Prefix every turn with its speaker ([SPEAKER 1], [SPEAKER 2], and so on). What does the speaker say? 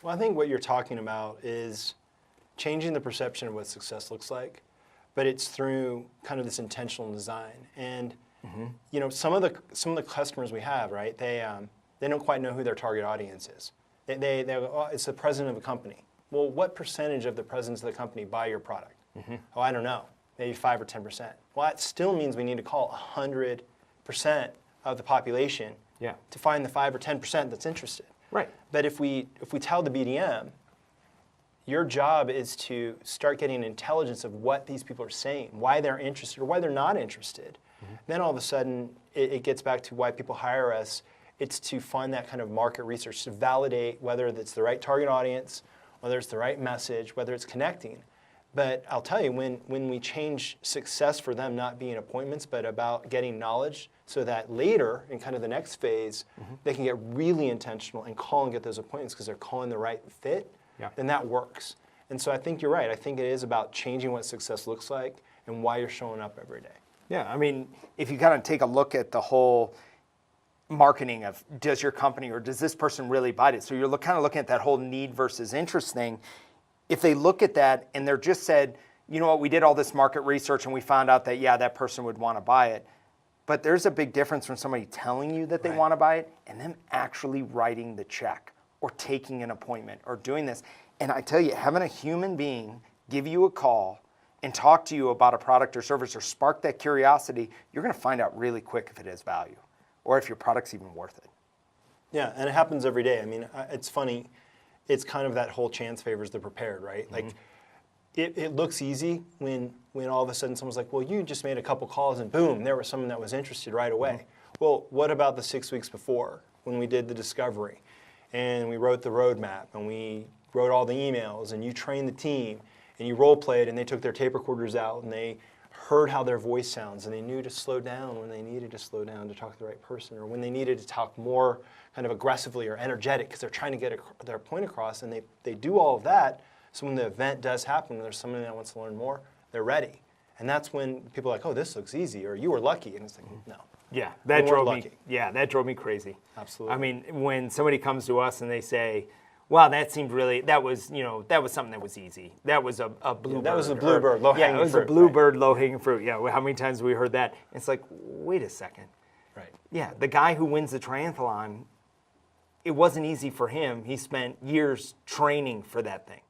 [SPEAKER 1] Well, I think what you're talking about is changing the perception of what success looks like, but it's through kind of this intentional design. And you know, some of the customers we have, right? They don't quite know who their target audience is. They go, oh, it's the president of a company. Well, what percentage of the presidents of the company buy your product? Oh, I don't know, maybe 5 or 10%. Well, that still means we need to call 100% of the population to find the 5 or 10% that's interested.
[SPEAKER 2] Right.
[SPEAKER 1] But if we tell the BDM, your job is to start getting intelligence of what these people are saying, why they're interested or why they're not interested. Then all of a sudden, it gets back to why people hire us. It's to find that kind of market research, to validate whether it's the right target audience, whether it's the right message, whether it's connecting. But I'll tell you, when we change success for them not being appointments, but about getting knowledge, so that later, in kind of the next phase, they can get really intentional and call and get those appointments because they're calling the right fit, then that works. And so I think you're right. I think it is about changing what success looks like and why you're showing up every day.
[SPEAKER 2] Yeah, I mean, if you kind of take a look at the whole marketing of does your company or does this person really buy it? So you're kind of looking at that whole need versus interest thing. If they look at that and they're just said, you know what, we did all this market research and we found out that, yeah, that person would want to buy it. But there's a big difference from somebody telling you that they want to buy it and them actually writing the check or taking an appointment or doing this. And I tell you, having a human being give you a call and talk to you about a product or service or spark that curiosity, you're going to find out really quick if it has value or if your product's even worth it.
[SPEAKER 1] Yeah, and it happens every day. I mean, it's funny. It's kind of that whole chance favors the prepared, right? Like, it looks easy when all of a sudden someone's like, well, you just made a couple calls and boom, there was someone that was interested right away. Well, what about the 6 weeks before when we did the discovery and we wrote the roadmap and we wrote all the emails and you trained the team and you role played and they took their tape recorders out and they heard how their voice sounds and they knew to slow down when they needed to slow down to talk to the right person or when they needed to talk more kind of aggressively or energetic because they're trying to get their point across, and they do all of that. So when the event does happen, when there's somebody that wants to learn more, they're ready. And that's when people are like, oh, this looks easy, or you were lucky. And it's like, no.
[SPEAKER 2] Yeah, that drove me crazy.
[SPEAKER 1] Absolutely.
[SPEAKER 2] I mean, when somebody comes to us and they say, wow, that seemed really, that was something that was easy. That was a bluebird.
[SPEAKER 1] That was a bluebird, low-hanging fruit.
[SPEAKER 2] Yeah, it was a bluebird, low-hanging fruit. Yeah, how many times have we heard that? It's like, wait a second.
[SPEAKER 1] Right.
[SPEAKER 2] Yeah, the guy who wins the triathlon, it wasn't easy for him. He spent years training for that thing.